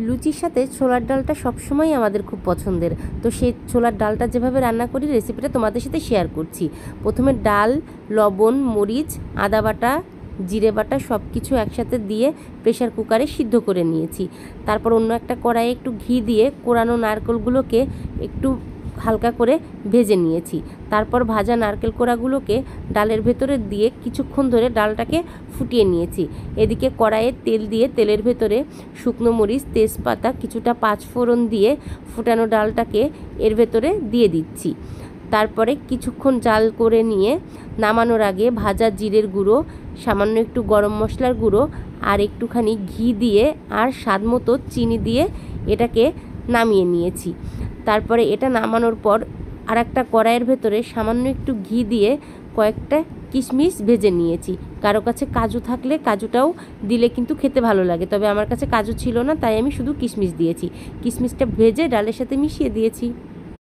লুচির সাথে ছোলার ডালটা সবসময় আমাদের খুব পছন্দের। তো সেই ছোলার ডালটা যেভাবে রান্না করি রেসিপিটা তোমাদের সাথে শেয়ার করছি। প্রথমে ডাল, লবণ, মরিচ, আদা বাটা, জিরে বাটা সব কিছু একসাথে দিয়ে প্রেশার কুকারে সিদ্ধ করে নিয়েছি। তারপর অন্য একটা কড়াইয়ে একটু ঘি দিয়ে কোরানো নারকেলগুলোকে একটু হালকা করে ভেজে নিয়েছি। তারপর ভাজা নারকেল কোড়াগুলোকে ডালের ভেতরে দিয়ে কিছুক্ষণ ধরে ডালটাকে ফুটিয়ে নিয়েছি। এদিকে কড়াইয়ে তেল দিয়ে তেলের ভেতরে শুকনো মরিচ, তেজপাতা, কিছুটা পাঁচফোড়ন দিয়ে ফুটানো ডালটাকে এর ভেতরে দিয়ে দিচ্ছি। তারপরে কিছুক্ষণ জাল করে নিয়ে নামানোর আগে ভাজা জিরের গুঁড়ো, সামান্য একটু গরম মশলার গুঁড়ো আর একটুখানি ঘি দিয়ে আর স্বাদ মতো চিনি দিয়ে এটাকে নামিয়ে নিয়েছি। তারপরে এটা নামানোর পর আর একটা কড়াইয়ের ভেতরে সামান্য একটু ঘি দিয়ে কয়েকটা কিশমিশ ভেজে নিয়েছি। কারো কাছে কাজু থাকলে কাজুটাও দিলে কিন্তু খেতে ভালো লাগে, তবে আমার কাছে কাজু ছিল না, তাই আমি শুধু কিশমিশ দিয়েছি। কিশমিশটা ভেজে ডালের সাথে মিশিয়ে দিয়েছি।